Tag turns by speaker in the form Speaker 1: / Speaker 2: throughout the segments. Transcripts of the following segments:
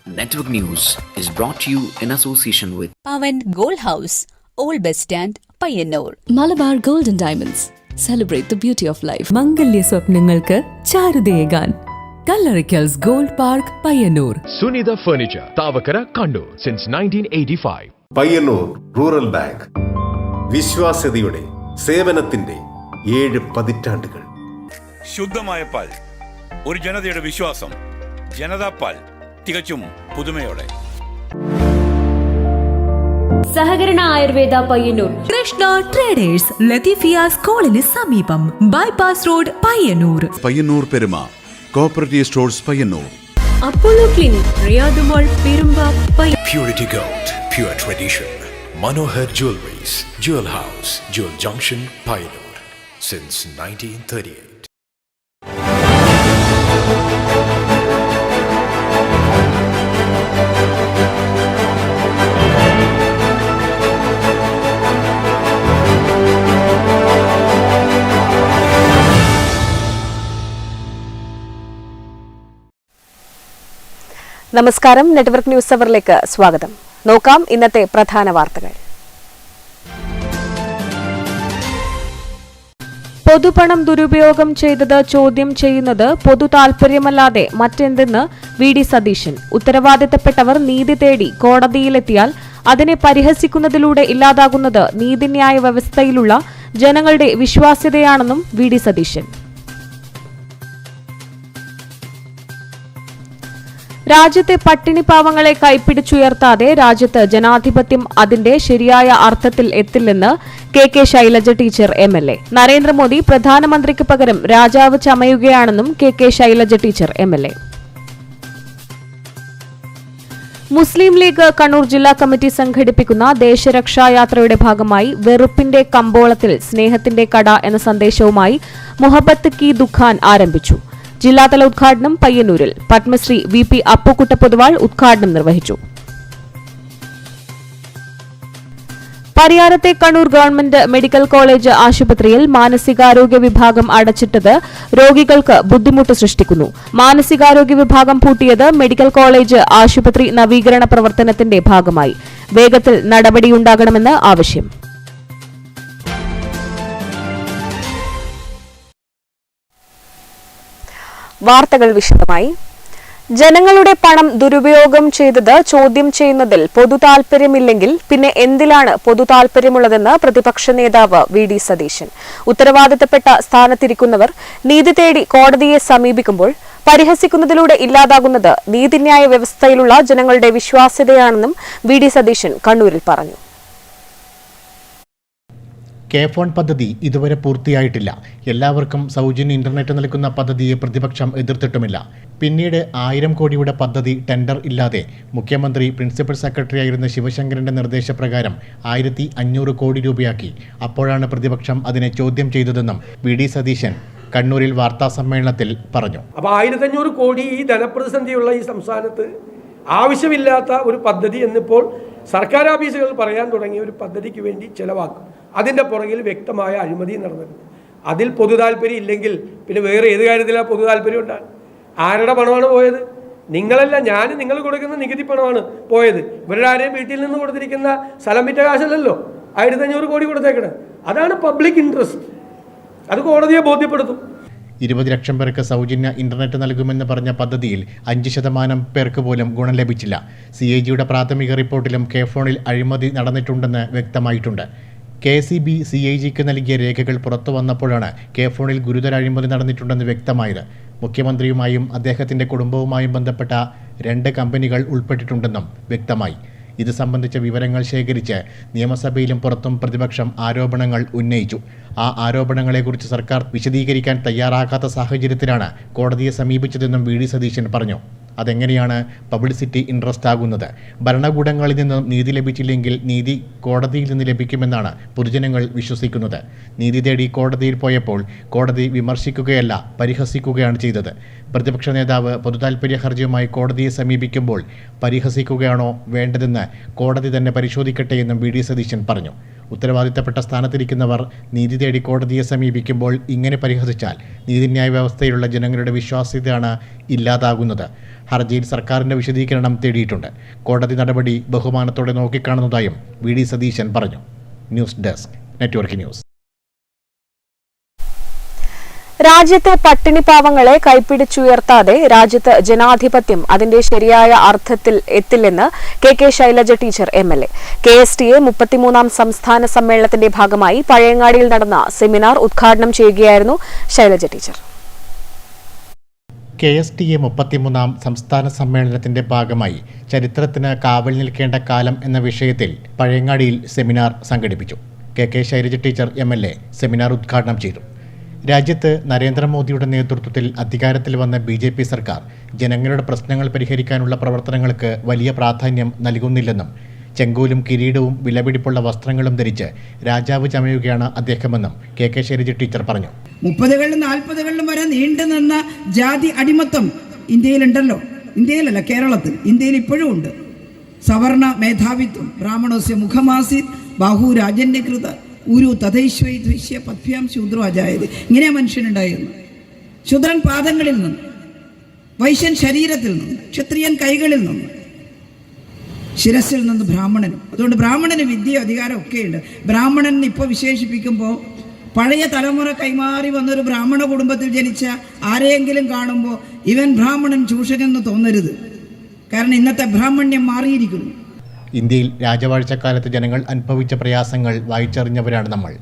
Speaker 1: Network News is brought to you in association with
Speaker 2: Pavan Gold House, Old Bus Stand, Payyanur.
Speaker 3: Malabar Gold and Diamonds. Celebrate the beauty of life. മംഗല്യ സ്വപ്നങ്ങൾക്ക് ചാരുതയേകാൻ Kallarikkals gold park Payyanur.
Speaker 4: Sunitha Furniture, Tavakara, Kannur since 1985.
Speaker 5: Payyanur rural bank വിശ്വാസ്യതയുടെ സേവനത്തിന്റെ 7 പതിറ്റാണ്ടുകൾ.
Speaker 6: ശുദ്ധമായ പാൽ, ഒരു ജനതയുടെ വിശ്വാസം. ജനതാ പാൽ, തികച്ചും പുതുമയോടെ.
Speaker 7: സഹകരണ ആയുർവേദ പയ്യന്നൂർ.
Speaker 3: കൃഷ്ണ ട്രേഡേഴ്സ് ലത്തീഫിയ സ്കൂളിന് സമീപം, bypass road Payyanur.
Speaker 8: Payyanur Peruma cooperative stores Payyanur.
Speaker 7: Apollo clinic, റിയാദുമോൾ, Perumba.
Speaker 9: Purity Gold, pure tradition. Manohar Jewelries, Jewel House, Jewel Junction, Payyanur since 1938.
Speaker 10: നമസ്കാരം. നെറ്റ്വർക്ക് ന്യൂസ് അവറിലേക്ക് സ്വാഗതം. നോക്കാം ഇന്നത്തെ പ്രധാന വാർത്തകൾ. പൊതുപണം ദുരുപയോഗം ചെയ്തത് ചോദ്യം ചെയ്യുന്നത് പൊതു താൽപര്യമല്ലാതെ മറ്റെന്തെന്ന് വി ഡി സതീശൻ. ഉത്തരവാദിത്തപ്പെട്ടവർ നീതി തേടി കോടതിയിലെത്തിയാൽ അതിനെ പരിഹസിക്കുന്നതിലൂടെ ഇല്ലാതാകുന്നത് നീതിന്യായ വ്യവസ്ഥയിലുള്ള ജനങ്ങളുടെ വിശ്വാസ്യതയാണെന്നും വി ഡി സതീശൻ. രാജ്യത്തെ പട്ടിണി പാവങ്ങളെ കൈപ്പിടിച്ചുയർത്താതെ രാജ്യത്ത് ജനാധിപത്യം അതിന്റെ ശരിയായ അർത്ഥത്തിൽ എത്തില്ലെന്ന് K Shailaja teacher MLA. Narendra Modi പ്രധാനമന്ത്രിക്ക് പകരം രാജാവ് ചമയുകയാണെന്നും K Shailaja teacher MLA. Muslim League Kannur ജില്ലാ കമ്മിറ്റി സംഘടിപ്പിക്കുന്ന ദേശരക്ഷായാത്രയുടെ ഭാഗമായി വെറുപ്പിന്റെ കമ്പോളത്തിൽ സ്നേഹത്തിന്റെ കട എന്ന സന്ദേശവുമായി മുഹബത്ത് കി ദുഖാൻ ആരംഭിച്ചു. ജില്ലാതല ഉദ്ഘാടനം പയ്യന്നൂരിൽ പത്മശ്രീ VP അപ്പുക്കുട്ട പൊതുവാൾ ഉദ്ഘാടനം നിർവഹിച്ചു. പരിയാരത്തെ കണ്ണൂർ ഗവൺമെന്റ് മെഡിക്കൽ കോളേജ് ആശുപത്രിയിൽ മാനസികാരോഗ്യ വിഭാഗം അടച്ചിട്ടത് രോഗികൾക്ക് ബുദ്ധിമുട്ട് സൃഷ്ടിക്കുന്നു. മാനസികാരോഗ്യ വിഭാഗം പൂട്ടിയത് മെഡിക്കൽ കോളേജ് ആശുപത്രി നവീകരണ പ്രവർത്തനത്തിന്റെ ഭാഗമായി. വേഗത്തിൽ നടപടിയുണ്ടാകണമെന്ന് ആവശ്യം. വാർത്തകൾ വിശദമായി. ജനങ്ങളുടെ പണം ദുരുപയോഗം ചെയ്തത് ചോദ്യം ചെയ്യുന്നതിൽ പൊതു താൽപര്യമില്ലെങ്കിൽ പിന്നെ എന്തിലാണ് പൊതു താൽപര്യമുള്ളതെന്ന് പ്രതിപക്ഷ നേതാവ് വി ഡി സതീശൻ. ഉത്തരവാദിത്തപ്പെട്ട സ്ഥാനത്തിരിക്കുന്നവർ നീതി തേടി കോടതിയെ സമീപിക്കുമ്പോൾ പരിഹസിക്കുന്നതിലൂടെ ഇല്ലാതാകുന്നത് നീതിന്യായ വ്യവസ്ഥയിലുള്ള ജനങ്ങളുടെ വിശ്വാസ്യതയാണെന്നും വി ഡി സതീശൻ കണ്ണൂരിൽ പറഞ്ഞു.
Speaker 11: കെ-ഫോൺ പദ്ധതി ഇതുവരെ പൂർത്തിയായിട്ടില്ല. എല്ലാവർക്കും സൗജന്യ ഇന്റർനെറ്റ് നൽകുന്ന പദ്ധതിയെ പ്രതിപക്ഷം എതിർത്തിട്ടുമില്ല. പിന്നീട് 1000 കോടിയുടെ പദ്ധതി ടെൻഡർ ഇല്ലാതെ മുഖ്യമന്ത്രി പ്രിൻസിപ്പൽ സെക്രട്ടറിയായിരുന്ന ശിവശങ്കരന്റെ നിർദ്ദേശപ്രകാരം 1500 കോടി രൂപയാക്കി. അപ്പോഴാണ് പ്രതിപക്ഷം അതിനെ ചോദ്യം ചെയ്തതെന്നും വി ഡി സതീശൻ കണ്ണൂരിൽ വാർത്താസമ്മേളനത്തിൽ പറഞ്ഞു.
Speaker 12: അപ്പോൾ 1500 കോടി ഈ ധനപ്രതിസന്ധിയുള്ള ഈ സംസ്ഥാനത്ത് ആവശ്യമില്ലാത്ത ഒരു പദ്ധതി എന്നിപ്പോൾ സർക്കാർ ഓഫീസുകൾ പറയാൻ തുടങ്ങിയ ഒരു പദ്ധതിക്ക് വേണ്ടി ചെലവാക്കും. അതിൻ്റെ പുറകിൽ വ്യക്തമായ അഴിമതി നടന്നിട്ടുണ്ട്. അതിൽ പൊതു താല്പര്യം ഇല്ലെങ്കിൽ പിന്നെ വേറെ ഏത് കാര്യത്തിലാണ് പൊതു താല്പര്യം ഉണ്ടാകും? ആരുടെ പണമാണ് പോയത്? നിങ്ങളല്ല, നിങ്ങൾ കൊടുക്കുന്ന നികുതി പണമാണ് പോയത്. ഇവരുടെ ആരെയും വീട്ടിൽ നിന്ന് കൊടുത്തിരിക്കുന്ന സ്ഥലം വിറ്റ കാശല്ലല്ലോ 1500 കോടി കൊടുത്തേക്കണേ. അതാണ് പബ്ലിക് ഇൻട്രസ്റ്റ്. അത് കോടതിയെ ബോധ്യപ്പെടുത്തും.
Speaker 11: 20 ലക്ഷം പേർക്ക് സൗജന്യ ഇന്റർനെറ്റ് നൽകുമെന്ന് പറഞ്ഞ പദ്ധതിയിൽ 5% പേർക്ക് പോലും ഗുണം ലഭിച്ചില്ല. CAG-യുടെ പ്രാഥമിക റിപ്പോർട്ടിലും കെ-ഫോണിൽ അഴിമതി നടന്നിട്ടുണ്ടെന്ന് വ്യക്തമായിട്ടുണ്ട്. KCB CAG-ക്ക് നൽകിയ രേഖകൾ പുറത്തു വന്നപ്പോഴാണ് കെ-ഫോണിൽ ഗുരുതര അഴിമതി നടന്നിട്ടുണ്ടെന്ന് വ്യക്തമായത്. മുഖ്യമന്ത്രിയുമായും അദ്ദേഹത്തിൻ്റെ കുടുംബവുമായും ബന്ധപ്പെട്ട 2 കമ്പനികൾ ഉൾപ്പെട്ടിട്ടുണ്ടെന്നും വ്യക്തമായി. ഇത് സംബന്ധിച്ച വിവരങ്ങൾ ശേഖരിച്ച് നിയമസഭയിലും പുറത്തും പ്രതിപക്ഷം ആരോപണങ്ങൾ ഉന്നയിച്ചു. ആ ആരോപണങ്ങളെക്കുറിച്ച് സർക്കാർ വിശദീകരിക്കാൻ തയ്യാറാകാത്ത സാഹചര്യത്തിലാണ് കോടതിയെ സമീപിച്ചതെന്നും വി ഡി സതീശൻ പറഞ്ഞു. അതെങ്ങനെയാണ് പബ്ലിസിറ്റി ഇൻട്രസ്റ്റ് ആകുന്നത്? ഭരണകൂടങ്ങളിൽ നിന്ന് നീതി ലഭിച്ചില്ലെങ്കിൽ നീതി കോടതിയിൽ നിന്ന് ലഭിക്കുമെന്നാണ് പൊതുജനങ്ങൾ വിശ്വസിക്കുന്നത്. നീതി തേടി കോടതിയിൽ പോയപ്പോൾ കോടതി വിമർശിക്കുകയല്ല, പരിഹസിക്കുകയാണ് ചെയ്തത്. പ്രതിപക്ഷ നേതാവ് പൊതുതാൽപര്യ ഹർജിയുമായി കോടതിയെ സമീപിക്കുമ്പോൾ പരിഹസിക്കുകയാണോ വേണ്ടതെന്ന് കോടതി തന്നെ പരിശോധിക്കട്ടെ എന്നും വി ഡി സതീശൻ പറഞ്ഞു. ഉത്തരവാദിത്തപ്പെട്ട സ്ഥാനത്തിരിക്കുന്നവർ നീതി തേടി കോടതിയെ സമീപിക്കുമ്പോൾ ഇങ്ങനെ പരിഹസിച്ചാൽ നീതിന്യായ വ്യവസ്ഥയിലുള്ള ജനങ്ങളുടെ വിശ്വാസ്യതയാണ് ഇല്ലാതാകുന്നത്. ഹർജിയിൽ സർക്കാരിൻ്റെ വിശദീകരണം തേടിയിട്ടുണ്ട്. കോടതി നടപടി ബഹുമാനത്തോടെ നോക്കിക്കാണുന്നതായും വി.ഡി. സതീശൻ പറഞ്ഞു. News desk, network news.
Speaker 10: രാജ്യത്തെ പട്ടിണിപ്പാവങ്ങളെ കൈപ്പിടിച്ചുയർത്താതെ രാജ്യത്ത് ജനാധിപത്യം അതിന്റെ ശരിയായ അർത്ഥത്തിൽ എത്തില്ലെന്ന് K Shailaja teacher MLA. KSTA 33ാം സംസ്ഥാന സമ്മേളനത്തിന്റെ ഭാഗമായി പഴയങ്ങാടിയിൽ നടന്ന സെമിനാർ ഉദ്ഘാടനം ചെയ്യുകയായിരുന്നു ശൈലജ ടീച്ചർ.
Speaker 11: KSTA 33ാം സംസ്ഥാന സമ്മേളനത്തിന്റെ ഭാഗമായി ചരിത്രത്തിന് കാവൽ നിൽക്കേണ്ട കാലം എന്ന വിഷയത്തിൽ പഴയങ്ങാടിയിൽ സെമിനാർ സംഘടിപ്പിച്ചു. K Shailaja teacher MLA seminar ഉദ്ഘാടനം ചെയ്തു. രാജ്യത്ത് നരേന്ദ്രമോദിയുടെ നേതൃത്വത്തിൽ അധികാരത്തിൽ വന്ന BJP സർക്കാർ ജനങ്ങളുടെ പ്രശ്നങ്ങൾ പരിഹരിക്കാനുള്ള പ്രവർത്തനങ്ങൾക്ക് വലിയ പ്രാധാന്യം നൽകുന്നില്ലെന്നും ചെങ്കോലും കിരീടവും വിലപിടിപ്പുള്ള വസ്ത്രങ്ങളും ധരിച്ച് രാജാവ് ചമയുകയാണ് അദ്ദേഹമെന്നും കെ ശൈലജ ടീച്ചർ പറഞ്ഞു.
Speaker 13: 30കളിലും 40കളിലും വരെ നീണ്ടു നിന്ന ജാതി അടിമത്തം ഇന്ത്യയിലുണ്ടല്ലോ. ഇന്ത്യയിലല്ല, കേരളത്തിൽ. ഇന്ത്യയിൽ ഇപ്പോഴും ഉണ്ട്. സവർണ മേധാവിത്വം, ബ്രാഹ്മണോസ്യ മുഖമാസീത് ബാഹു രാജന്യകൃത ഊരു തഥൈശ്വൈദ്വിശ്യ പദ്ഭ്യാം ശൂദ്രോ അജായത്. ഇങ്ങനെയാ മനുഷ്യനുണ്ടായിരുന്നു. ശൂദ്രൻ പാദങ്ങളിൽ നിന്ന്, വൈശ്യൻ ശരീരത്തിൽ നിന്ന്, ക്ഷത്രിയൻ കൈകളിൽ നിന്ന്, ശിരസിൽ നിന്ന് ബ്രാഹ്മണനും. അതുകൊണ്ട് ബ്രാഹ്മണന് വിദ്യ അധികാരം ഒക്കെയുണ്ട്. ബ്രാഹ്മണൻ ഇപ്പോൾ വിശേഷിപ്പിക്കുമ്പോൾ പഴയ തലമുറ കൈമാറി വന്നൊരു ബ്രാഹ്മണ കുടുംബത്തിൽ ജനിച്ച ആരെയെങ്കിലും കാണുമ്പോൾ ഇവൻ ബ്രാഹ്മണൻ ചൂഷകനെന്ന് തോന്നരുത്. കാരണം ഇന്നത്തെ ബ്രാഹ്മണ്യം മാറിയിരിക്കുന്നു.
Speaker 11: ഇന്ത്യയിൽ രാജവാഴ്ചക്കാലത്ത് ജനങ്ങൾ അനുഭവിച്ച പ്രയാസങ്ങൾ വായിച്ചറിഞ്ഞവരാണ് നമ്മൾ.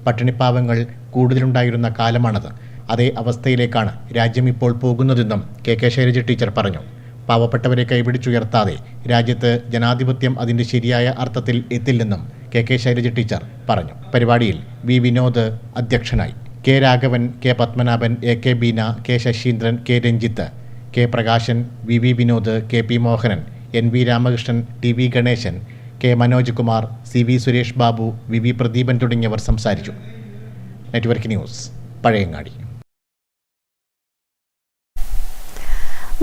Speaker 11: പട്ടിണിപ്പാവങ്ങൾ കൂടുതലുണ്ടായിരുന്ന കാലമാണത്. അതേ അവസ്ഥയിലേക്കാണ് രാജ്യം ഇപ്പോൾ പോകുന്നതെന്നും കെ ശൈലജ ടീച്ചർ പറഞ്ഞു. പാവപ്പെട്ടവരെ കൈപിടിച്ചുയർത്താതെ രാജ്യത്ത് ജനാധിപത്യം അതിൻ്റെ ശരിയായ അർത്ഥത്തിൽ എത്തില്ലെന്നും കെ ശൈലജ ടീച്ചർ പറഞ്ഞു. പരിപാടിയിൽ വി വിനോദ് അധ്യക്ഷനായി. K Raghavan, K Padmanabhan, AK Beena, K Sasheendran, K Ranjith, K Prakashan, V Vinod, KP Mohanan, NV Ramakrishnan, TV Ganeshan, K Manoj Kumar, CV Suresh Babu, VV Pradeepan തുടങ്ങിയവർ സംസാരിച്ചു. Network news, Pazhayangadi.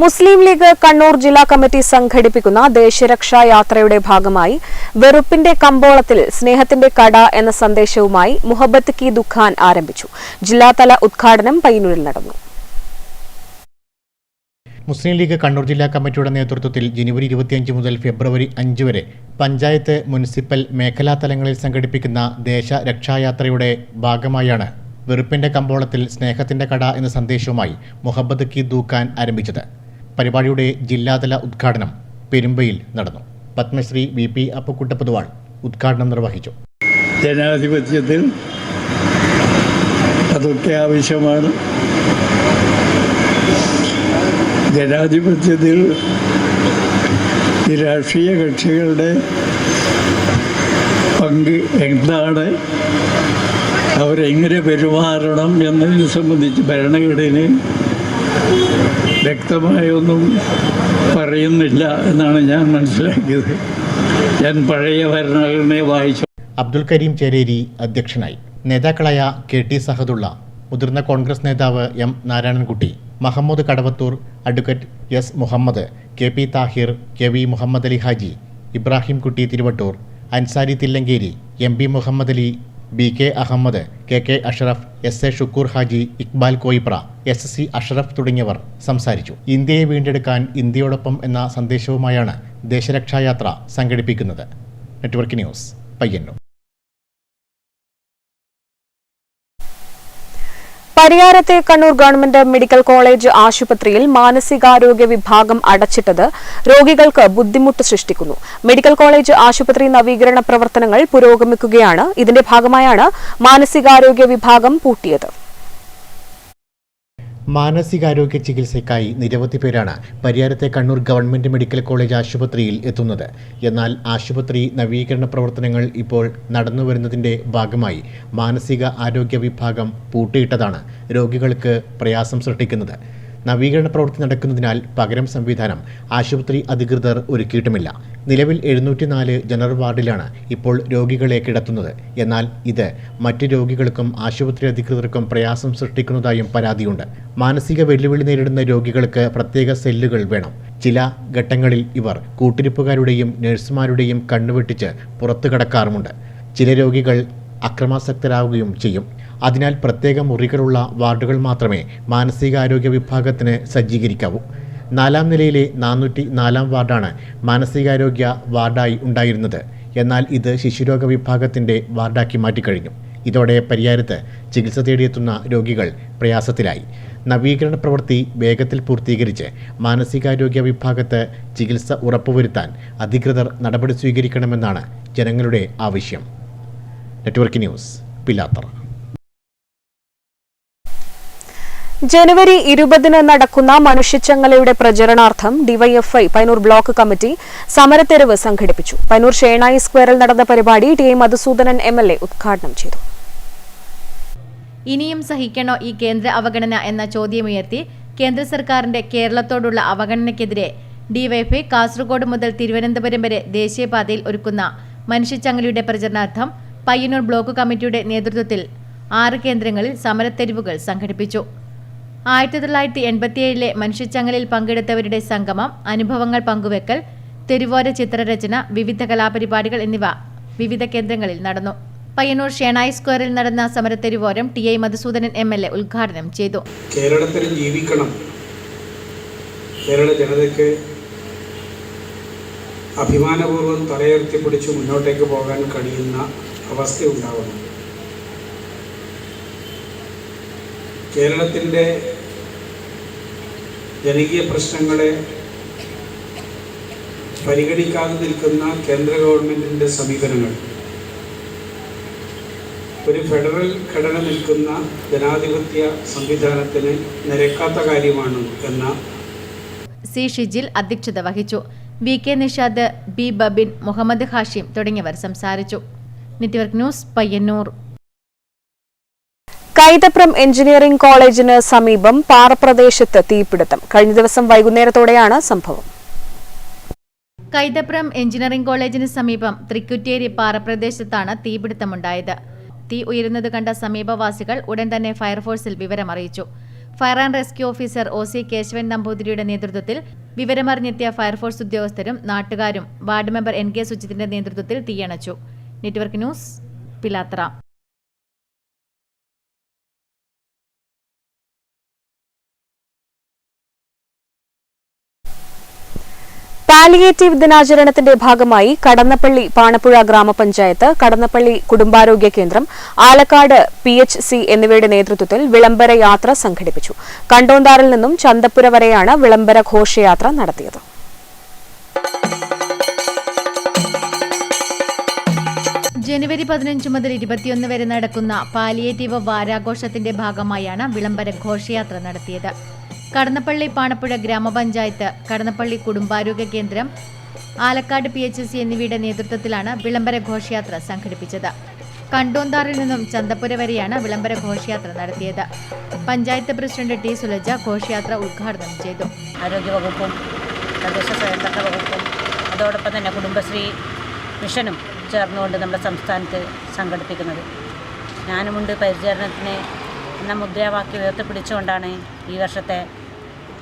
Speaker 10: മുസ്ലിം ലീഗ് കണ്ണൂർ ജില്ലാ കമ്മിറ്റി സംഘടിപ്പിക്കുന്ന ദേശരക്ഷാ യാത്രയുടെ ഭാഗമായി വെറുപ്പിന്റെ കമ്പോളത്തിൽ സ്നേഹത്തിന്റെ കട എന്ന സന്ദേശവുമായി മുഹബത്ത് കി ദുഖാൻ ആരംഭിച്ചു. ജില്ലാതല ഉദ്ഘാടനം പയ്യന്നൂരിൽ നടന്നു.
Speaker 11: മുസ്ലിം ലീഗ് കണ്ണൂർ ജില്ലാ കമ്മിറ്റിയുടെ നേതൃത്വത്തിൽ ജനുവരി 25 മുതൽ ഫെബ്രുവരി 5 വരെ പഞ്ചായത്ത്, മുനിസിപ്പൽ, മേഖലാ തലങ്ങളിൽ സംഘടിപ്പിക്കുന്ന ദേശരക്ഷായാത്രയുടെ ഭാഗമായാണ് വെറുപ്പിന്റെ കമ്പോളത്തിൽ സ്നേഹത്തിന്റെ കട എന്ന സന്ദേശവുമായി മുഹബത്ത് കി ദുഖാൻ ആരംഭിച്ചത്. പരിപാടിയുടെ ജില്ലാതല ഉദ്ഘാടനം പെരുമ്പയിൽ നടന്നു. പത്മശ്രീ VP അപ്പുക്കുട്ടപ്പതുവാൾ ഉദ്ഘാടനം നിർവഹിച്ചു.
Speaker 14: ജനാധിപത്യത്തിൽ അതൊക്കെ ആവശ്യമാണ്. ജനാധിപത്യത്തിൽ ഈ രാഷ്ട്രീയ കക്ഷികളുടെ പങ്ക് എന്താണ്, അവരെങ്ങനെ പെരുമാറണം എന്നതിനെ സംബന്ധിച്ച് ഭരണഘടന വ്യക്തമായൊന്നും പറയുന്നില്ല എന്നാണ് ഞാൻ മനസ്സിലാക്കിയത്. ഞാൻ പഴയ ഭരണഘടനയെ വായിച്ചു.
Speaker 11: അബ്ദുൽ കരീം ചേരേരി അധ്യക്ഷനായി. നേതാക്കളായ KT സഹദുള്ള, മുതിർന്ന കോൺഗ്രസ് നേതാവ് M Narayanankutty, Mahamood Kadavathur, advocate S Muhammad, KP Thahir, KV Muhammad Ali Haji, Ibrahim Kutty Thiruvattur, Ansari Thillankeri, MB Muhammad Ali, BK Ahmed, KK Ashraf, SA Shukkur Haji, Iqbal Koipra, SC Ashraf തുടങ്ങിയവർ സംസാരിച്ചു. ഇന്ത്യയെ വീണ്ടെടുക്കാൻ ഇന്ത്യയോടൊപ്പം എന്ന സന്ദേശവുമായാണ് ദേശരക്ഷായാത്ര സംഘടിപ്പിക്കുന്നത്. Network news, Payyanur.
Speaker 10: പരിയാരത്തെ കണ്ണൂർ ഗവൺമെന്റ് മെഡിക്കൽ കോളേജ് ആശുപത്രിയിൽ മാനസികാരോഗ്യ വിഭാഗം അടച്ചിട്ടത് രോഗികൾക്ക് ബുദ്ധിമുട്ട് സൃഷ്ടിക്കുന്നു. മെഡിക്കൽ കോളേജ് ആശുപത്രി നവീകരണ പ്രവർത്തനങ്ങൾ പുരോഗമിക്കുകയാണ്. ഇതിന്റെ ഭാഗമായാണ് മാനസികാരോഗ്യ വിഭാഗം പൂട്ടിയത്.
Speaker 11: മാനസികാരോഗ്യ ചികിത്സയ്ക്കായി നിരവധി പേരാണ് പരിയാരത്തെ കണ്ണൂർ ഗവൺമെന്റ് മെഡിക്കൽ കോളേജ് ആശുപത്രിയിൽ എത്തുന്നത്. എന്നാൽ ആശുപത്രി നവീകരണ പ്രവർത്തനങ്ങൾ ഇപ്പോൾ നടന്നുവരുന്നതിൻ്റെ ഭാഗമായി മാനസിക ആരോഗ്യ വിഭാഗം പൂട്ടിയിട്ടതാണ് രോഗികൾക്ക് പ്രയാസം സൃഷ്ടിക്കുന്നത്. നവീകരണ പ്രവൃത്തി നടക്കുന്നതിനാൽ പകരം സംവിധാനം ആശുപത്രി അധികൃതർ ഒരുക്കിയിട്ടുമില്ല. നിലവിൽ 704 ജനറൽ വാർഡിലാണ് ഇപ്പോൾ രോഗികളെ കിടത്തുന്നത്. എന്നാൽ ഇത് മറ്റ് രോഗികൾക്കും ആശുപത്രി അധികൃതർക്കും പ്രയാസം സൃഷ്ടിക്കുന്നതായും പരാതിയുണ്ട്. മാനസിക വെല്ലുവിളി നേരിടുന്ന രോഗികൾക്ക് പ്രത്യേക സെല്ലുകൾ വേണം. ചില ഘട്ടങ്ങളിൽ ഇവർ കൂട്ടിരിപ്പുകാരുടെയും നഴ്സുമാരുടെയും കണ്ണുവെട്ടിച്ച് പുറത്തു കടക്കാറുമുണ്ട്. ചില രോഗികൾ അക്രമാസക്തരാകുകയും ചെയ്യും. അതിനാൽ പ്രത്യേക മുറികളുള്ള വാർഡുകൾ മാത്രമേ മാനസികാരോഗ്യ വിഭാഗത്തിന് സജ്ജീകരിക്കാവൂ. 4-ാം നിലയിലെ 404-ാം വാർഡാണ് മാനസികാരോഗ്യ വാർഡായി ഉണ്ടായിരുന്നത്. എന്നാൽ ഇത് ശിശുരോഗ വിഭാഗത്തിൻ്റെ വാർഡാക്കി മാറ്റിക്കഴിഞ്ഞു. ഇതോടെ പരിയാരത്ത് ചികിത്സ തേടിയെത്തുന്ന രോഗികൾ പ്രയാസത്തിലായി. നവീകരണ പ്രവൃത്തി വേഗത്തിൽ പൂർത്തീകരിച്ച് മാനസികാരോഗ്യ വിഭാഗത്ത് ചികിത്സ ഉറപ്പുവരുത്താൻ അധികൃതർ നടപടി സ്വീകരിക്കണമെന്നാണ് ജനങ്ങളുടെ ആവശ്യം. Network news, Pilathara.
Speaker 10: ജനുവരി 20 നടക്കുന്ന മനുഷ്യച്ചങ്ങലയുടെ പ്രചരണാർത്ഥം ഡിവൈഎഫ്ഐ പയ്യന്നൂർ ബ്ലോക്ക് കമ്മിറ്റി സമരത്തെരുവ് സംഘടിപ്പിച്ചു. പയ്യന്നൂർ ഷേണായി സ്ക്വയറിൽ നടന്ന പരിപാടി ടി. മധുസൂദനൻ MLA ഉദ്ഘാടനം ചെയ്തു.
Speaker 15: ഇനിയും സഹിക്കണോ ഈ കേന്ദ്ര അവഗണന എന്ന ചോദ്യമുയർത്തി കേന്ദ്ര സർക്കാരിന്റെ കേരളത്തോടുള്ള അവഗണനയ്ക്കെതിരെ ഡിവൈഎഫ്ഐ കാസർഗോഡ് മുതൽ തിരുവനന്തപുരം വരെ ദേശീയപാതയിൽ ഒരുക്കുന്ന മനുഷ്യച്ചങ്ങലയുടെ പ്രചരണാർത്ഥം പയ്യന്നൂർ ബ്ലോക്ക് കമ്മിറ്റിയുടെ നേതൃത്വത്തിൽ 6 കേന്ദ്രങ്ങളിൽ സമരത്തെരുവുകൾ സംഘടിപ്പിച്ചു. 1987 മനുഷ്യച്ചങ്ങലിൽ പങ്കെടുത്തവരുടെ സംഗമം, അനുഭവങ്ങൾ പങ്കുവെക്കൽ, തെരുവോര ചിത്രരചന, വിവിധ കലാപരിപാടികൾ എന്നിവ വിവിധ കേന്ദ്രങ്ങളിൽ നടന്നു. പയ്യന്നൂർ ഷേണായി സ്ക്വയറിൽ നടന്ന സമരത്തെരുവോരം ടി. മധുസൂദനൻ MLA ഉദ്ഘാടനം ചെയ്തു.
Speaker 16: കേരളത്തിൽ ജീവിക്കണം, കേരള ജനതയ്ക്ക് അഭിമാനപൂർവ്വം തലയുയർത്തിപ്പിടിച്ച് മുന്നോട്ടേക്ക് പോകാൻ കഴിയുന്ന അവസ്ഥയുണ്ടാവണം. കേരളത്തിൻ്റെ ജനകീയ പ്രശ്നങ്ങളെ പരിഗണിക്കാതെ നിൽക്കുന്ന കേന്ദ്ര ഗവൺമെൻറ്റിൻ്റെ സമീപനങ്ങൾ ഒരു ഫെഡറൽ ഘടന നിൽക്കുന്ന ജനാധിപത്യ സംവിധാനത്തിന് നിരക്കാത്ത കാര്യമാണ് എന്ന
Speaker 15: സി. ഷിജിൽ അധ്യക്ഷത വഹിച്ചു. VK Nishad, B. ബബിൻ, മുഹമ്മദ് ഹാഷിം തുടങ്ങിയവർ സംസാരിച്ചു. Network news, Payyanur.
Speaker 10: Kaithapram engineering കോളേജിന് സമീപം പാറപ്രദേശത്ത് തീപിടുത്തം. കഴിഞ്ഞ ദിവസം വൈകുന്നേരത്തോടെയാണ് സംഭവം.
Speaker 15: കൈതപ്രം എഞ്ചിനീയറിംഗ് കോളേജിന് സമീപം തൃക്കുറ്റേരി പാറപ്രദേശത്താണ് തീപിടുത്തമുണ്ടായത്. തീ ഉയരുന്നത് കണ്ട സമീപവാസികൾ ഉടൻ തന്നെ ഫയർഫോഴ്സിൽ വിവരമറിയിച്ചു. Fire and rescue officer OC Keshavan നമ്പൂതിരിയുടെ നേതൃത്വത്തിൽ വിവരമറിഞ്ഞെത്തിയ ഫയർഫോഴ്സ് ഉദ്യോഗസ്ഥരും നാട്ടുകാരും വാർഡ് മെമ്പർ NK സുജിത്തിന്റെ നേതൃത്വത്തിൽ തീയണച്ചു. Network news, Pilathara.
Speaker 10: പാലിയേറ്റീവ് ദിനാചരണത്തിന്റെ ഭാഗമായി കടന്നപ്പള്ളി പാണപ്പുഴ ഗ്രാമപഞ്ചായത്ത്, കടന്നപ്പള്ളി കുടുംബാരോഗ്യ കേന്ദ്രം, ആലക്കാട് PHC എന്നിവയുടെ നേതൃത്വത്തിൽ വിളംബര യാത്ര സംഘടിപ്പിച്ചു. കണ്ടോന്താറിൽ നിന്നും ചന്തപ്പുര വരെയാണ് വിളംബര ഘോഷയാത്ര നടത്തിയത്.
Speaker 15: ജനുവരി 15 മുതൽ 21 വരെ നടക്കുന്ന പാലിയേറ്റീവ് വാരാഘോഷത്തിന്റെ ഭാഗമായാണ് വിളംബര ഘോഷയാത്ര നടത്തിയത്. കടന്നപ്പള്ളി പാണപ്പുഴ ഗ്രാമപഞ്ചായത്ത്, കടന്നപ്പള്ളി കുടുംബാരോഗ്യ കേന്ദ്രം, ആലക്കാട് PHC എന്നിവയുടെ നേതൃത്വത്തിലാണ് വിളംബര ഘോഷയാത്ര സംഘടിപ്പിച്ചത്. കണ്ടോന്താറിൽ നിന്നും ചന്തപ്പുര വരെയാണ് വിളംബര ഘോഷയാത്ര നടത്തിയത്. Panchayat president T. സുലജ ഘോഷയാത്ര ഉദ്ഘാടനം ചെയ്തു.
Speaker 17: ആരോഗ്യവകുപ്പും തദ്ദേശ സ്വയംഭരണ വകുപ്പും അതോടൊപ്പം തന്നെ കുടുംബശ്രീ മിഷനും ചേർന്നുകൊണ്ട് നമ്മുടെ സംസ്ഥാനത്ത് സംഘടിപ്പിക്കുന്നത്. ഞാനുമുണ്ട് പരിചരണത്തിന് എന്ന മുദ്രാവാക്യം ഉയർത്തിപ്പിടിച്ചുകൊണ്ടാണ് ഈ വർഷത്തെ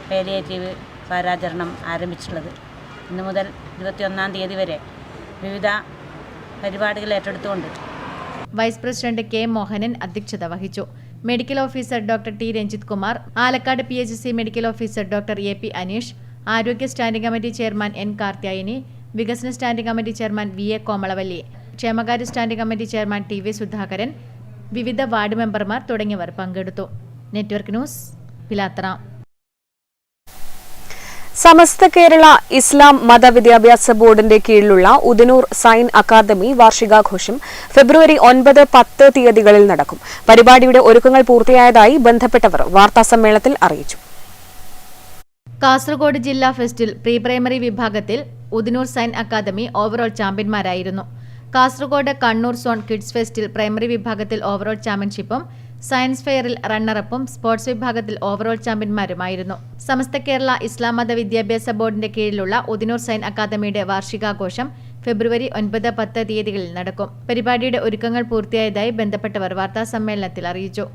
Speaker 17: പാലിയേറ്റീവ് വാരാചരണം ആരംഭിച്ചിട്ടുള്ളത്. ഇന്നു മുതൽ 21-ാം തീയതി വരെ വിവിധ പരിപാടികൾ ഏറ്റെടുത്തുകൊണ്ട്
Speaker 15: വൈസ് പ്രസിഡന്റ് K. മോഹനൻ അധ്യക്ഷത വഹിച്ചു. Medical officer doctor T. Ranjith Kumar, Alakkad PHC medical officer doctor AP Aneesh, ആരോഗ്യ standing committee chairman N. Karthyayani, വികസന standing committee chairman VA Komalavalli, ക്ഷേമകാര്യ standing committee chairman TV Sudhakaran, വിവിധ വാർഡ് മെമ്പർമാർ തുടങ്ങിയവർ പങ്കെടുത്തു. Network news, Pilathara.
Speaker 10: സമസ്ത കേരള ഇസ്ലാം മതവിദ്യാഭ്യാസ ബോർഡിന്റെ കീഴിലുള്ള ഉദനൂർ സൈൻ അക്കാദമി വാർഷികാഘോഷം ഫെബ്രുവരി 9, 10 തീയതികളിൽ നടക്കും. പരിപാടിയുടെ ഒരുക്കങ്ങൾ പൂർത്തിയായതായി ബന്ധപ്പെട്ടവർ വാർത്താസമ്മേളനത്തിൽ അറിയിച്ചു.
Speaker 15: കാസർഗോഡ് ജില്ലാ ഫെസ്റ്റിൽ പ്രീ പ്രൈമറി വിഭാഗത്തിൽ ഉദനൂർ സൈൻ അക്കാദമി ഓവറോൾ ചാമ്പ്യന്മാരായിരുന്നു. കാസർഗോഡ് കണ്ണൂർ സോൺ കിഡ്സ് ഫെസ്റ്റിൽ പ്രൈമറി വിഭാഗത്തിൽ ഓവറോൾ ചാമ്പ്യൻഷിപ്പും സയൻസ് ഫെയറിൽ റണ്ണറപ്പും സ്പോർട്സ് വിഭാഗത്തിൽ ഓവറോൾ ചാമ്പ്യന്മാരുമായിരുന്നു. സമസ്ത കേരള ഇസ്ലാം മത വിദ്യാഭ്യാസ ബോർഡിന്റെ കീഴിലുള്ള ഉദനൂർ സൈൻ അക്കാദമിയുടെ വാർഷികാഘോഷം ഫെബ്രുവരി 9, 10 തീയതികളിൽ നടക്കും. പരിപാടിയുടെ ഒരുക്കങ്ങൾ പൂർത്തിയായതായി ബന്ധപ്പെട്ടവർ വാർത്താസമ്മേളനത്തിൽ അറിയിച്ചു.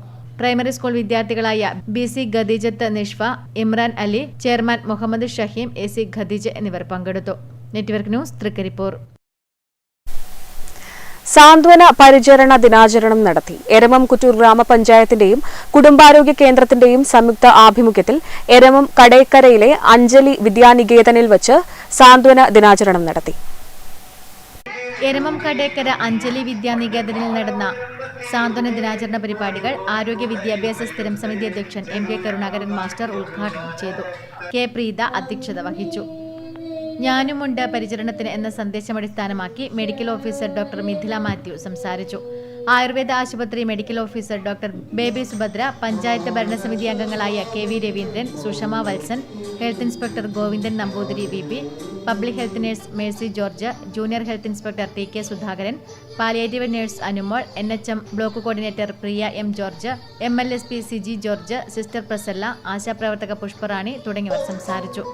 Speaker 15: പ്രൈമറി സ്കൂൾ വിദ്യാർത്ഥികളായ BC Khadeejath Nishfa, Imran Ali, chairman Muhammad Shaheem, AC Khadeeja എന്നിവർ പങ്കെടുത്തു. Network news, Thrikaripur.
Speaker 10: സാന്ത്വന പരിചരണ ദിനാചരണം നടത്തി. എരമം കുറ്റൂർ ഗ്രാമപഞ്ചായത്തിന്റെയും കുടുംബാരോഗ്യ കേന്ദ്രത്തിന്റെയും സംയുക്ത ആഭിമുഖ്യത്തിൽ എരമം കടേക്കരയിലെ അഞ്ജലി വിദ്യാനികേതനിൽ വച്ച് സാന്ത്വന ദിനാചരണം നടത്തി.
Speaker 15: എരമം കടേക്കര അഞ്ജലി വിദ്യാനികേതനിൽ നടന്ന സാന്ത്വന ദിനാചരണ പരിപാടികൾ ആരോഗ്യ വിദ്യാഭ്യാസ സ്ഥിരം സമിതി അധ്യക്ഷൻ എം കെ കരുണാകരൻ മാസ്റ്റർ ഉദ്ഘാടനം ചെയ്തു. കെ പ്രീത അധ്യക്ഷത വഹിച്ചു. ഞാനുമുണ്ട് പരിചരണത്തിന് എന്ന സന്ദേശം അടിസ്ഥാനമാക്കി medical officer doctor Mithila Mathew സംസാരിച്ചു. ആയുർവേദ ആശുപത്രി medical officer doctor Baby Subhadra, panchayat ഭരണസമിതി അംഗങ്ങളായ K V Raveendran, Sushama Valsan, health inspector Govindan Namboothiri V P, public health nurse Mercy George, junior health inspector T K Sudhakaran, palliative nurse Anumol, NHM block coordinator Priya M George, MLSP Siji George, sister Prasalla, ആശാപ്രവർത്തക പുഷ്പറാണി തുടങ്ങിയവർ സംസാരിച്ചു.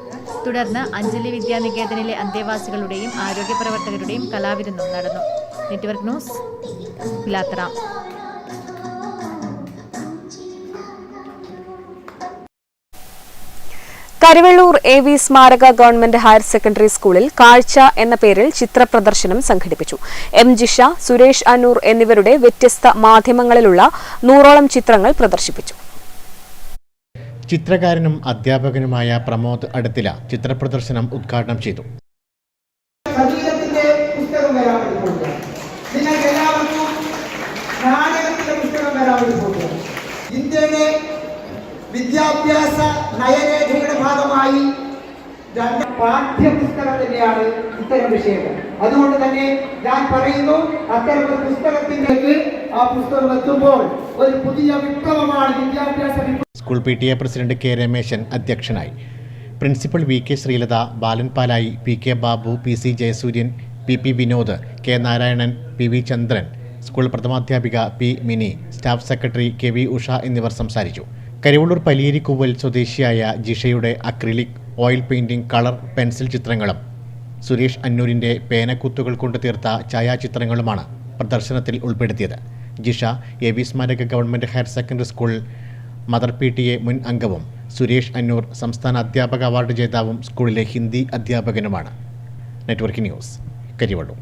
Speaker 15: തുടർന്ന് അഞ്ജലി വിദ്യാനികേതനിലെ അന്തേവാസികളുടെയും ആരോഗ്യ പ്രവർത്തകരുടെയും കലാവിരുന്നും നടന്നു. Network news, Pilathara.
Speaker 10: Karivellur AV സ്മാരക ഗവൺമെന്റ് ഹയർ സെക്കൻഡറി സ്കൂളിൽ കാഴ്ച എന്ന പേരിൽ ചിത്രപ്രദർശനം സംഘടിപ്പിച്ചു. M ജിഷ, സുരേഷ് അന്നൂർ എന്നിവരുടെ വ്യത്യസ്ത മാധ്യമങ്ങളിലുള്ള 100ഓളം ചിത്രങ്ങൾ പ്രദർശിപ്പിച്ചു.
Speaker 11: ചിത്രകാരനും അധ്യാപകനുമായ പ്രമോദ് അടുത്തില ചിത്രപ്രദർശനം ഉദ്ഘാടനം ചെയ്തു.
Speaker 18: ഇന്ത്യയുടെ വിദ്യാഭ്യാസ നയരേഖയുടെ ഭാഗമായി രണ്ട് പാഠ്യപുസ്തകം തന്നെയാണ് ഇത്തരം വിഷയങ്ങൾ. അതുകൊണ്ട് തന്നെ ഞാൻ പറയുന്നു, അത്തരം ഒരു പുസ്തകത്തിലേക്ക് ആ പുസ്തകം എത്തുമ്പോൾ ഒരു പുതിയ വിപ്ലവമാണ് വിദ്യാഭ്യാസ.
Speaker 11: School PTA president K Rameshan അധ്യക്ഷനായി. Principal VK Sreelatha, Balan Palayi, PK Babu, PC Jayasuryan, PP Vinod, K Narayanan, PV Chandran, school പ്രഥമാധ്യാപിക P Mini, staff secretary KV Usha എന്നിവർ സംസാരിച്ചു. കരിവള്ളൂർ പലിയേരിക്കൂവൽ സ്വദേശിയായ ജിഷയുടെ acrylic, oil painting, colour pencil ചിത്രങ്ങളും സുരേഷ് അന്നൂരിൻ്റെ പേനക്കുത്തുകൾ കൊണ്ട് തീർത്ത ഛായാചിത്രങ്ങളുമാണ് പ്രദർശനത്തിൽ ഉൾപ്പെടുത്തിയത്. ജിഷ AV സ്മാരക government higher secondary school mother PTA മുൻ അംഗവും സുരേഷ് അന്നൂർ സംസ്ഥാന അധ്യാപക അവാർഡ് ജേതാവും സ്കൂളിലെ ഹിന്ദി അധ്യാപകനുമാണ്. Network news, Karivellur.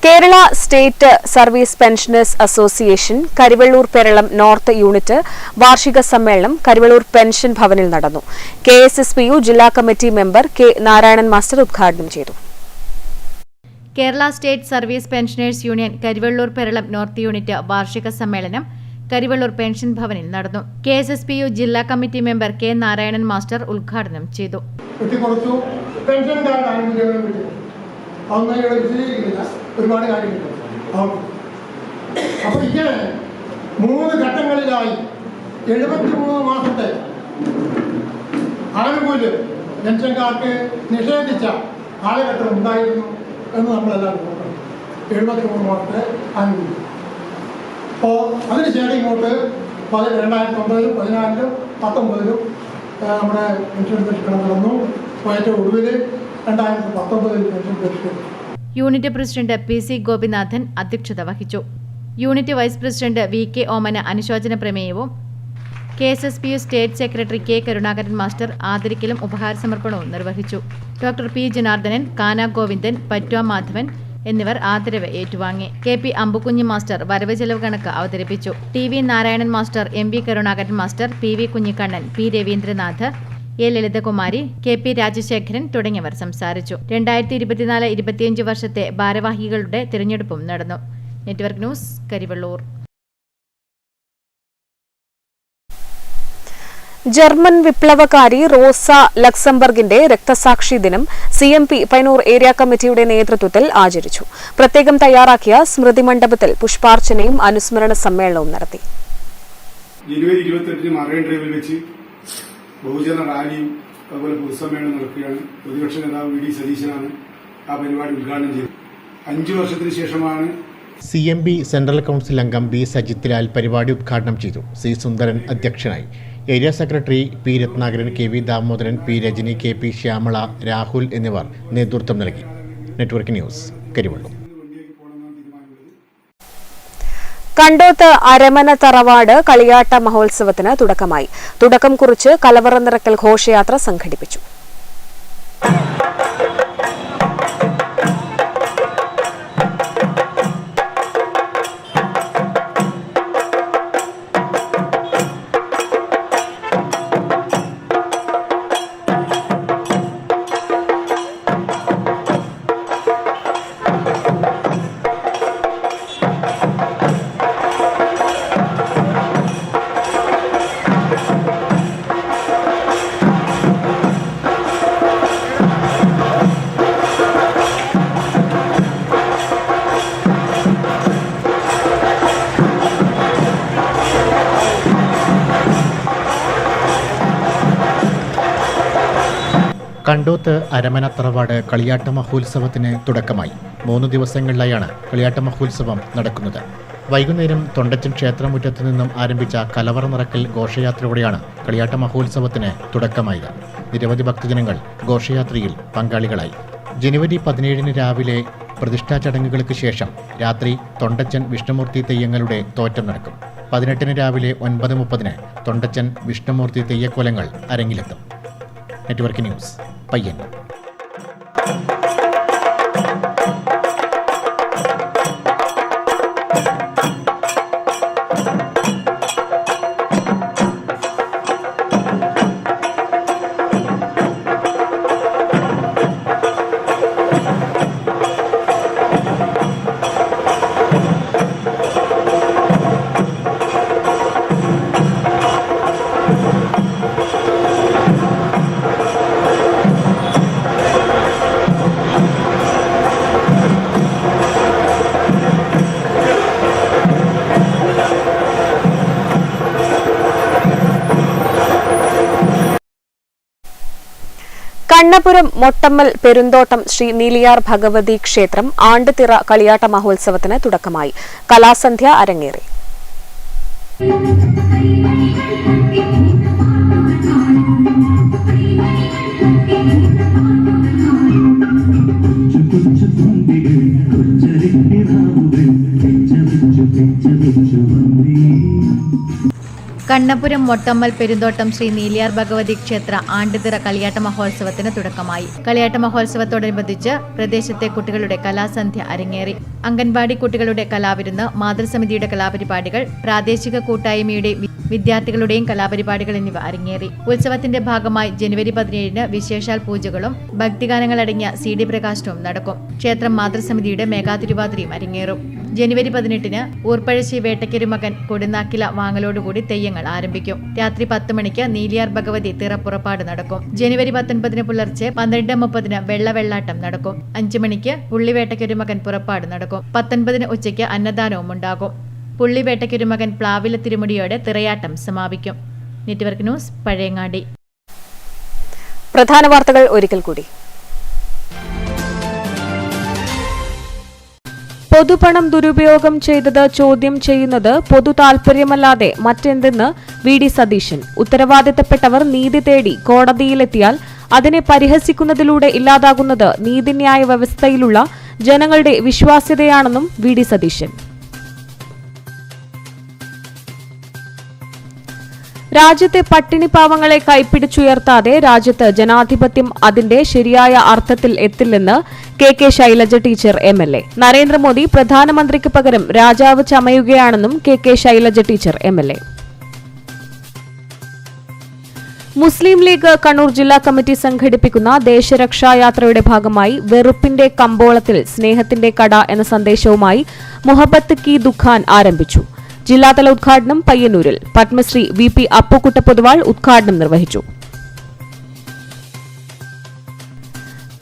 Speaker 10: Kerala state service pensioners association Karivellur Peralam north unit വാർഷിക സമ്മേളനം കരിവെള്ളൂർ പെൻഷൻ ഭവനിൽ നടന്നു. KSSPU ജില്ലാ കമ്മിറ്റി മെമ്പർ K നാരായണൻ മാസ്റ്റർ ഉദ്ഘാടനം ചെയ്തു.
Speaker 15: Kerala state service pensioners union Karivellur Peralam north unit വാർഷിക സമ്മേളനം കരിവെള്ളൂർ പെൻഷൻ ഭവനിൽ നടന്നു. KSSPU ജില്ലാ കമ്മിറ്റി മെമ്പർ K നാരായണൻ മാസ്റ്റർ ഉദ്ഘാടനം ചെയ്തു.
Speaker 18: ഒരുപാട് കാര്യങ്ങളുണ്ട്. അപ്പോൾ ഇങ്ങനെ 3 ഘട്ടങ്ങളിലായി 73 മാസത്തെ ആനുകൂല്യം പെൻഷൻകാർക്ക് നിഷേധിച്ച കാലഘട്ടം ഉണ്ടായിരുന്നു എന്ന് നമ്മളെല്ലാവരും നോക്കണം. 73 മാസത്തെ ആനുകൂല്യം. അപ്പോൾ അതിനുശേഷം ഇങ്ങോട്ട് 2009, 2014, 2019 നമ്മുടെ പെൻഷൻ പരിഷ്കരണം നടന്നു. ഏറ്റവും ഒടുവിൽ 2019 പെൻഷൻ പരിഷ്കരണം.
Speaker 15: യൂണിറ്റ് പ്രസിഡന്റ് PC ഗോപിനാഥൻ അധ്യക്ഷത വഹിച്ചു. Unit vice president VK Omana അനുശോചന പ്രമേയവും KSSPU state secretary K Karunakaran master ആദരിക്കലും ഉപഹാര സമർപ്പണവും നിർവഹിച്ചു. ഡോക്ടർ P ജനാർദ്ദനൻ, കാന ഗോവിന്ദൻ, പറ്റ്വ മാധവൻ എന്നിവർ ആദരവ് ഏറ്റുവാങ്ങി. KP അമ്പുകുഞ്ഞി മാസ്റ്റർ വരവ് ചെലവ് കണക്ക് അവതരിപ്പിച്ചു. TV Narayanan master, MB Karunakaran master, PV Kunhikannan, P Ravindranath, A Lalithakumari, KP Rajasekharan തുടങ്ങിയവർ സംസാരിച്ചു. 2024-25 വർഷത്തെ ഭാരവാഹികളുടെ തിരഞ്ഞെടുപ്പും നടന്നു. Network news, Karivellur.
Speaker 10: ജർമ്മൻ വിപ്ലവകാരി റോസ ലക്സംബർഗിന്റെ രക്തസാക്ഷി ദിനം CMP പൈനൂർ ഏരിയ കമ്മിറ്റിയുടെ നേതൃത്വത്തിൽ ആചരിച്ചു. പ്രത്യേകം തയ്യാറാക്കിയ സ്മൃതി മണ്ഡപത്തിൽ പുഷ്പാർച്ചനയും അനുസ്മരണ സമ്മേളനവും നടത്തി.
Speaker 19: ജനുവരി 28 മറൈൻ ഡ്രൈവിൽ വെച്ച് ബഹുജന റാലിയും അതുപോലെ പൊതുസമ്മേളനം നടക്കുകയാണ്. പ്രതിപക്ഷ നേതാവ് VD സതീശനാണ് ആ പരിപാടി ഉദ്ഘാടനം ചെയ്തത്. 5 വർഷത്തിന് ശേഷമാണ്
Speaker 11: CMB സെൻട്രൽ കൗൺസിൽ അംഗം B സജിത് ലാൽ പരിപാടി ഉദ്ഘാടനം ചെയ്തു. C സുന്ദരൻ അധ്യക്ഷനായി. Area secretary P Rathnakaran, KV Damodaran, P Rajani, KP Shyamala, Rahul എന്നിവർ നേതൃത്വം നൽകി. Network news, Karivellur.
Speaker 10: കണ്ടോത്ത് അരമന തറവാട് കളിയാട്ട മഹോത്സവത്തിന് തുടക്കമായി. തുടക്കം കുറിച്ച് കലവറ നിറക്കൽ ഘോഷയാത്ര സംഘടിപ്പിച്ചു.
Speaker 11: കണ്ടോത്ത് അരമന തറവാട് കളിയാട്ട മഹോത്സവത്തിന് തുടക്കമായി. 3 ദിവസങ്ങളിലായാണ് കളിയാട്ട മഹോത്സവം നടക്കുന്നത്. വൈകുന്നേരം തൊണ്ടച്ചൻ ക്ഷേത്രമുറ്റത്തു നിന്നും ആരംഭിച്ച കലവറ നിറക്കൽ ഘോഷയാത്രയോടെയാണ് കളിയാട്ട മഹോത്സവത്തിന് തുടക്കമായത്. നിരവധി ഭക്തജനങ്ങൾ ഘോഷയാത്രയിൽ പങ്കാളികളായി. ജനുവരി 17 രാവിലെ പ്രതിഷ്ഠാ ചടങ്ങുകൾക്ക് ശേഷം രാത്രി തൊണ്ടച്ചൻ വിഷ്ണുമൂർത്തി തെയ്യങ്ങളുടെ തോറ്റം നടക്കും. 18 രാവിലെ 9:30 തൊണ്ടച്ചൻ വിഷ്ണുമൂർത്തി തെയ്യക്കോലങ്ങൾ അരങ്ങിലെത്തും. Network news, Payyanur. കണ്ണപുരം മൊട്ടമ്മൽ പെരുന്തോട്ടം ശ്രീ നീലിയാർ ഭഗവതി ക്ഷേത്രം ആണ്ടുതിറ കളിയാട്ട മഹോത്സവത്തിന് തുടക്കമായി. കലാസന്ധ്യ അരങ്ങേറി.
Speaker 15: കണ്ണപുരം മൊട്ടമ്മൽ പെരുന്തോട്ടം ശ്രീ നീലിയാർ ഭഗവതി ക്ഷേത്ര ആണ്ടുതിറ കളിയാട്ട മഹോത്സവത്തിന് തുടക്കമായി. കളിയാട്ട മഹോത്സവത്തോടനുബന്ധിച്ച് പ്രദേശത്തെ കുട്ടികളുടെ കലാസന്ധ്യ അരങ്ങേറി. അംഗൻവാടി കുട്ടികളുടെ കലാവിരുന്ന്, മാതൃസമിതിയുടെ കലാപരിപാടികൾ, പ്രാദേശിക കൂട്ടായ്മയുടെ വിദ്യാർത്ഥികളുടെയും കലാപരിപാടികൾ എന്നിവ അരങ്ങേറി. ഉത്സവത്തിന്റെ ഭാഗമായി ജനുവരി 17 വിശേഷാൽ പൂജകളും ഭക്തിഗാനങ്ങളടങ്ങിയ CD പ്രകാശനവും നടക്കും. ക്ഷേത്രം മാതൃസമിതിയുടെ മെഗാ തിരുവാതിരയും അരങ്ങേറും. ജനുവരി 18 ഊർപ്പഴശ്ശി വേട്ടയ്ക്കൊരുമകൻ കൊടുനാക്കില വാങ്ങലോടുകൂടി തെയ്യങ്ങൾ ആരംഭിക്കും. രാത്രി 10 മണിക്ക് നീലിയാർ ഭഗവതി തിറ പുറപ്പാട് നടക്കും. ജനുവരി 19 പുലർച്ചെ 12:30 വെള്ളവെള്ളാട്ടം നടക്കും. 5 മണിക്ക് പുള്ളിവേട്ടയ്ക്കൊരുമകൻ പുറപ്പാട് നടക്കും. 19 ഉച്ചയ്ക്ക് അന്നദാനവും ഉണ്ടാകും. പുള്ളിവേട്ടയ്ക്കൊരുമകൻ പ്ലാവില തിരുമുടിയോടെ തിറയാട്ടം സമാപിക്കും. Network news, Pazhayangadi.
Speaker 10: പ്രധാന വാർത്തകൾ ഒരിക്കൽ കൂടി. പൊതുപണം ദുരുപയോഗം ചെയ്തത് ചോദ്യം ചെയ്യുന്നത് പൊതു താൽപര്യമല്ലാതെ മറ്റെന്തെന്ന് VD സതീശൻ. ഉത്തരവാദിത്തപ്പെട്ടവർ നീതി തേടി കോടതിയിലെത്തിയാൽ അതിനെ പരിഹസിക്കുന്നതിലൂടെ ഇല്ലാതാകുന്നത് നീതിന്യായ വ്യവസ്ഥയിലുള്ള ജനങ്ങളുടെ വിശ്വാസ്യതയാണെന്നും VD സതീശൻ. രാജ്യത്തെ പട്ടിണിപ്പാവങ്ങളെ കൈപ്പിടിച്ചുയർത്താതെ രാജ്യത്ത് ജനാധിപത്യം അതിന്റെ ശരിയായ അർത്ഥത്തിൽ എത്തില്ലെന്ന് KK Shailaja teacher MLA. Narendra Modi പ്രധാനമന്ത്രിക്ക് പകരം രാജാവ് ചമയുകയാണെന്നും KK Shailaja teacher MLA. Muslim League Kannur ജില്ലാ കമ്മിറ്റി സംഘടിപ്പിക്കുന്ന ദേശരക്ഷായാത്രയുടെ ഭാഗമായി വെറുപ്പിന്റെ കമ്പോളത്തിൽ സ്നേഹത്തിന്റെ കട എന്ന സന്ദേശവുമായി മുഹബത്ത് കി ദുഖാൻ ആരംഭിച്ചു. ജില്ലാതല ഉദ്ഘാടനം പയ്യന്നൂരിൽ. പത്മശ്രീ VP അപ്പുക്കുട്ട പൊതുവാൾ ഉദ്ഘാടനം നിർവഹിച്ചു.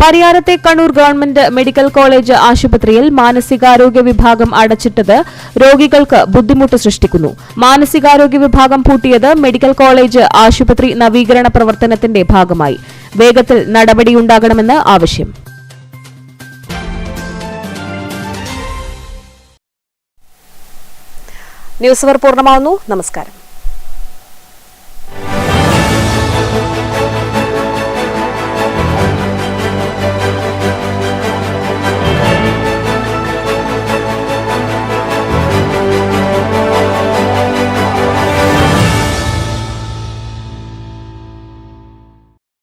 Speaker 10: പരിയാരത്തെ കണ്ണൂർ ഗവൺമെന്റ് മെഡിക്കൽ കോളേജ് ആശുപത്രിയിൽ മാനസികാരോഗ്യ വിഭാഗം അടച്ചിട്ടത് രോഗികൾക്ക് ബുദ്ധിമുട്ട് സൃഷ്ടിക്കുന്നു. മാനസികാരോഗ്യ വിഭാഗം പൂട്ടിയത് മെഡിക്കൽ കോളേജ് ആശുപത്രി നവീകരണ പ്രവർത്തനത്തിന്റെ ഭാഗമായി. വേഗത്തിൽ നടപടിയുണ്ടാകണമെന്ന് ആവശ്യം. ന്യൂസ് അവർ പൂർണ്ണമാവുന്നു. നമസ്കാരം.